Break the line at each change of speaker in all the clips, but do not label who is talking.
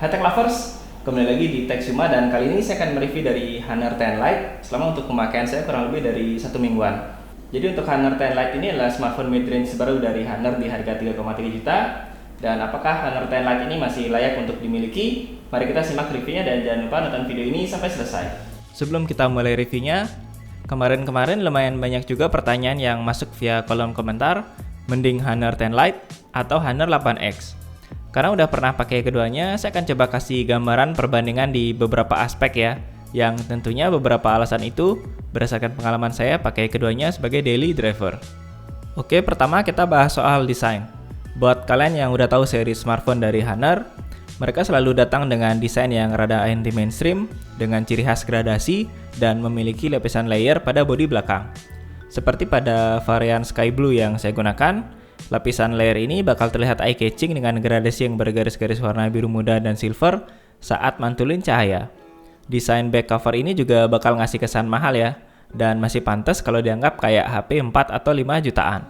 Hai Tech Lovers, kembali lagi di Tech Suma dan kali ini saya akan mereview dari Honor 10 Lite selama untuk pemakaian saya kurang lebih dari 1 mingguan. Jadi untuk Honor 10 Lite ini adalah smartphone mid-range baru dari Honor di harga 3,3 juta. Dan apakah Honor 10 Lite ini masih layak untuk dimiliki? Mari kita simak reviewnya dan jangan lupa nonton video ini sampai selesai. Sebelum kita mulai reviewnya, kemarin lumayan banyak juga pertanyaan yang masuk via kolom komentar, mending Honor 10 Lite atau Honor 8X. Karena udah pernah pakai keduanya, saya akan coba kasih gambaran perbandingan di beberapa aspek ya, yang tentunya beberapa alasan itu berdasarkan pengalaman saya pakai keduanya sebagai daily driver. Oke, pertama kita bahas soal desain. Buat kalian yang udah tahu seri smartphone dari Honor, mereka selalu datang dengan desain yang rada anti-mainstream, dengan ciri khas gradasi, dan memiliki lapisan layer pada bodi belakang. Seperti pada varian Sky Blue yang saya gunakan, lapisan layer ini bakal terlihat eye-catching dengan gradasi yang bergaris-garis warna biru muda dan silver saat mantulin cahaya. Desain back cover ini juga bakal ngasih kesan mahal ya, dan masih pantas kalau dianggap kayak HP 4 atau 5 jutaan.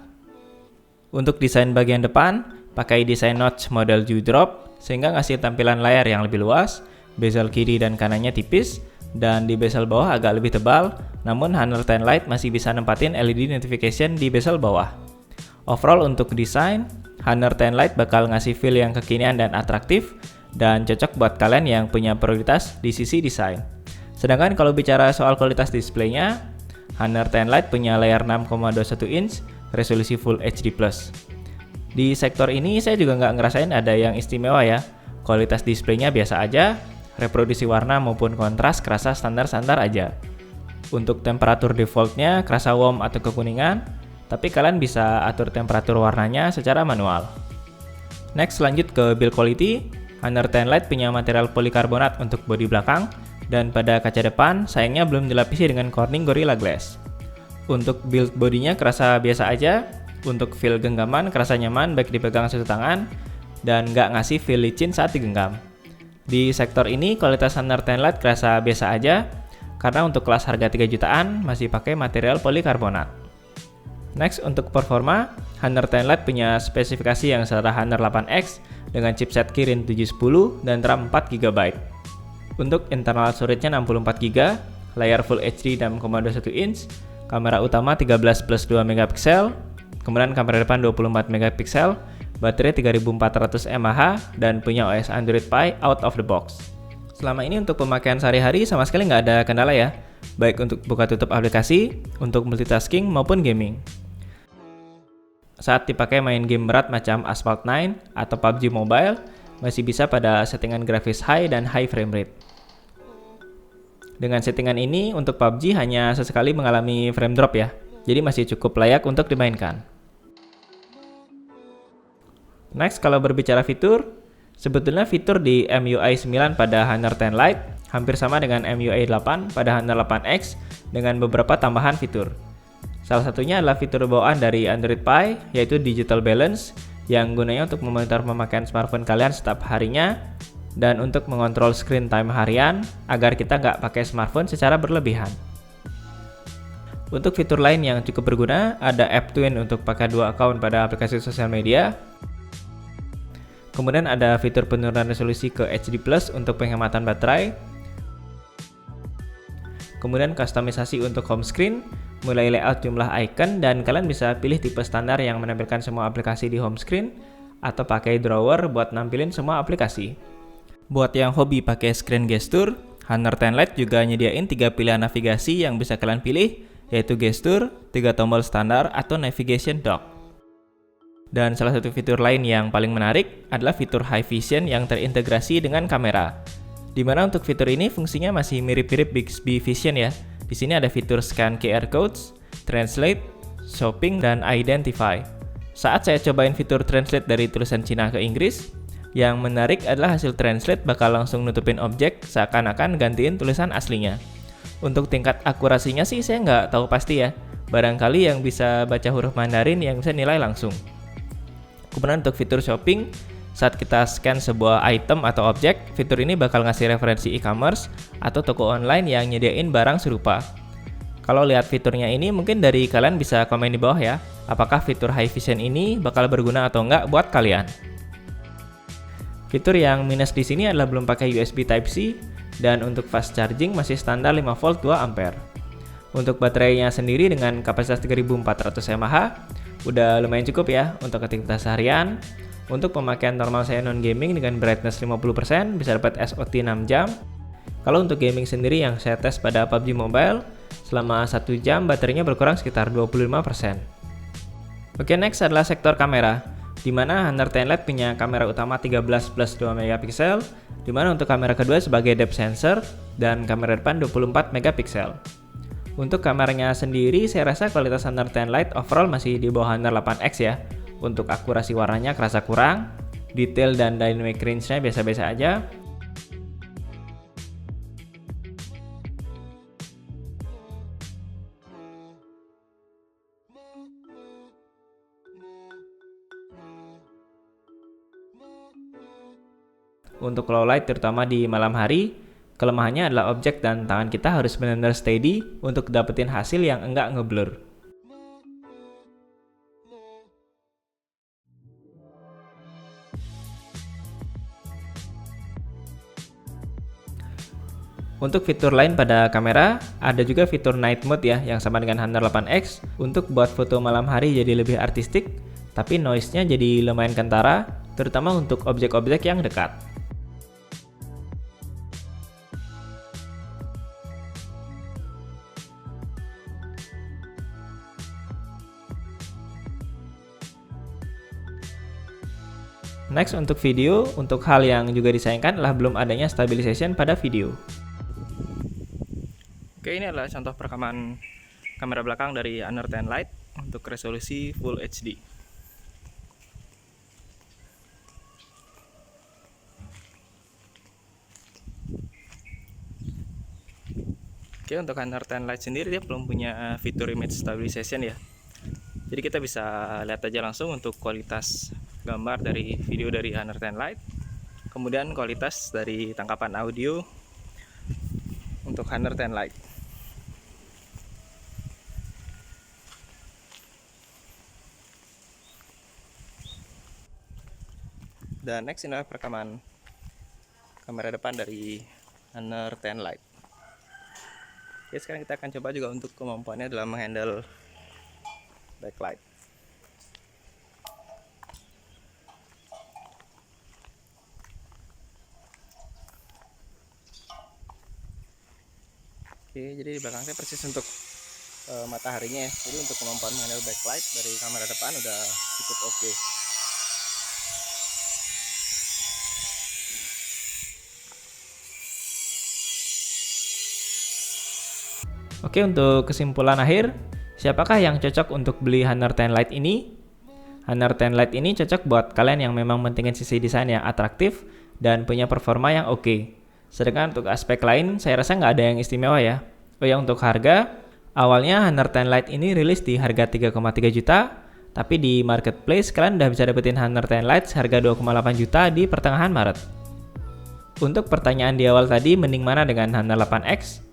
Untuk desain bagian depan, pakai desain notch model dewdrop sehingga ngasih tampilan layar yang lebih luas, bezel kiri dan kanannya tipis, dan di bezel bawah agak lebih tebal, namun Honor 10 Lite masih bisa nempatin LED notification di bezel bawah. Overall untuk desain, Honor 10 Lite bakal ngasih feel yang kekinian dan atraktif dan cocok buat kalian yang punya prioritas di sisi desain. Sedangkan kalau bicara soal kualitas displaynya, Honor 10 Lite punya layar 6,21 inch resolusi Full HD+. Di sektor ini saya juga nggak ngerasain ada yang istimewa ya. Kualitas displaynya biasa aja, reproduksi warna maupun kontras kerasa standar-standar aja. Untuk temperatur defaultnya kerasa warm atau kekuningan, tapi kalian bisa atur temperatur warnanya secara manual. Next, lanjut ke build quality. Honor 10 Lite punya material polikarbonat untuk bodi belakang, dan pada kaca depan sayangnya belum dilapisi dengan Corning Gorilla Glass. Untuk build bodinya kerasa biasa aja, untuk feel genggaman kerasa nyaman baik dipegang satu tangan, dan nggak ngasih feel licin saat digenggam. Di sektor ini kualitas Honor 10 Lite kerasa biasa aja, karena untuk kelas harga 3 jutaan masih pakai material polikarbonat. Next, untuk performa, Honor 10 Lite punya spesifikasi yang setara Honor 8X dengan chipset Kirin 710 dan RAM 4GB. Untuk internal storage-nya 64GB, layar Full HD 6,21 inch, kamera utama 13+2MP, kemudian kamera depan 24MP, baterai 3400 mAh, dan punya OS Android Pie out of the box. Selama ini untuk pemakaian sehari-hari sama sekali nggak ada kendala ya, baik untuk buka tutup aplikasi, untuk multitasking maupun gaming. Saat dipakai main game berat macam Asphalt 9 atau PUBG Mobile, masih bisa pada settingan grafis high dan high frame rate. Dengan settingan ini, untuk PUBG hanya sesekali mengalami frame drop ya, jadi masih cukup layak untuk dimainkan. Next, kalau berbicara fitur, sebetulnya fitur di MIUI 9 pada Honor 10 Lite hampir sama dengan MIUI 8 pada Honor 8X dengan beberapa tambahan fitur. Salah satunya adalah fitur bawaan dari Android Pie, yaitu Digital Balance, yang gunanya untuk memonitor pemakaian smartphone kalian setiap harinya, dan untuk mengontrol screen time harian, agar kita nggak pakai smartphone secara berlebihan. Untuk fitur lain yang cukup berguna, ada App Twin untuk pakai 2 akun pada aplikasi sosial media. Kemudian ada fitur penurunan resolusi ke HD+ untuk penghematan baterai. Kemudian kustomisasi untuk home screen, mulai layout jumlah icon, dan kalian bisa pilih tipe standar yang menampilkan semua aplikasi di home screen, atau pakai drawer buat nampilin semua aplikasi. Buat yang hobi pakai screen gesture, Honor 10 Lite juga nyediain 3 pilihan navigasi yang bisa kalian pilih, yaitu gesture, 3 tombol standar, atau navigation dock. Dan salah satu fitur lain yang paling menarik adalah fitur High Vision yang terintegrasi dengan kamera. Dimana untuk fitur ini fungsinya masih mirip-mirip Bixby Vision ya. Di sini ada fitur scan QR codes, translate, shopping, dan identify. Saat saya cobain fitur translate dari tulisan Cina ke Inggris, yang menarik adalah hasil translate bakal langsung nutupin objek seakan-akan gantiin tulisan aslinya. Untuk tingkat akurasinya sih saya nggak tahu pasti ya. Barangkali yang bisa baca huruf Mandarin yang bisa nilai langsung. Kemudian untuk fitur shopping, saat kita scan sebuah item atau objek, fitur ini bakal ngasih referensi e-commerce atau toko online yang nyediain barang serupa. Kalau lihat fiturnya ini, mungkin dari kalian bisa komen di bawah ya, apakah fitur High Vision ini bakal berguna atau enggak buat kalian. Fitur yang minus di sini adalah belum pakai USB Type-C dan untuk fast charging masih standar 5 volt 2 ampere. Untuk baterainya sendiri dengan kapasitas 3400 mAh udah lumayan cukup ya untuk aktivitas harian. Untuk pemakaian normal saya non-gaming dengan brightness 50% bisa dapat SOT 6 jam. Kalau untuk gaming sendiri yang saya tes pada PUBG Mobile, selama 1 jam baterainya berkurang sekitar 25%. Oke, next adalah sektor kamera, di mana Honor 10 Lite punya kamera utama 13+2 megapiksel, di mana untuk kamera kedua sebagai depth sensor dan kamera depan 24 megapiksel. Untuk kameranya sendiri, saya rasa kualitas Honor 10 Lite overall masih di bawah Honor 8X ya. Untuk akurasi warnanya kerasa kurang, detail dan dynamic range-nya biasa-biasa aja. Untuk low light terutama di malam hari, kelemahannya adalah objek dan tangan kita harus benar-benar steady untuk dapetin hasil yang enggak ngeblur. Untuk fitur lain pada kamera, ada juga fitur night mode ya yang sama dengan Honor 8X untuk buat foto malam hari jadi lebih artistik, tapi noise-nya jadi lumayan kentara, terutama untuk objek-objek yang dekat. Next untuk video, untuk hal yang juga disayangkan adalah belum adanya stabilization pada video. Oke, ini adalah contoh perekaman kamera belakang dari Honor 10 Lite untuk resolusi Full HD. Oke, untuk Honor 10 Lite sendiri dia belum punya fitur image stabilization ya. Jadi kita bisa lihat aja langsung untuk kualitas gambar dari video dari Honor 10 Lite, kemudian kualitas dari tangkapan audio untuk Honor 10 Lite. Dan next ini adalah perekaman kamera depan dari Honor 10 Lite. Oke, sekarang kita akan coba juga untuk kemampuannya dalam menghandle backlight. Oke, jadi di belakang saya persis untuk mataharinya ya. Jadi untuk kemampuan menghandle backlight dari kamera depan udah cukup oke. Oke, untuk kesimpulan akhir, siapakah yang cocok untuk beli Honor 10 Lite ini? Honor 10 Lite ini cocok buat kalian yang memang mentingin sisi desain yang atraktif dan punya performa yang oke. Sedangkan untuk aspek lain, saya rasa nggak ada yang istimewa ya. Oh ya, untuk harga, awalnya Honor 10 Lite ini rilis di harga 3,3 juta, tapi di marketplace kalian udah bisa dapetin Honor 10 Lite seharga 2,8 juta di pertengahan Maret. Untuk pertanyaan di awal tadi, mending mana dengan Honor 8X?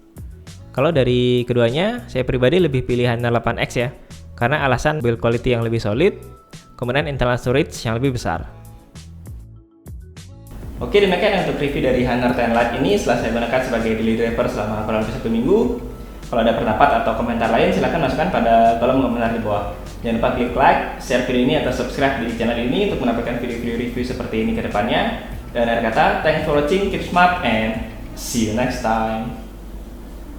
Kalau dari keduanya, saya pribadi lebih pilih Honor 8X ya, karena alasan build quality yang lebih solid, kemudian internal storage yang lebih besar. Oke, demikian untuk review dari Honor 10 Lite ini setelah saya gunakan sebagai daily driver selama kurang lebih 1 minggu. Kalau ada pendapat atau komentar lain, silahkan masukkan pada kolom komentar di bawah. Jangan lupa klik like, share video ini, atau subscribe di channel ini untuk mendapatkan video-video review seperti ini ke depannya. Dan akhir kata, thanks for watching, keep smart, and see you next time.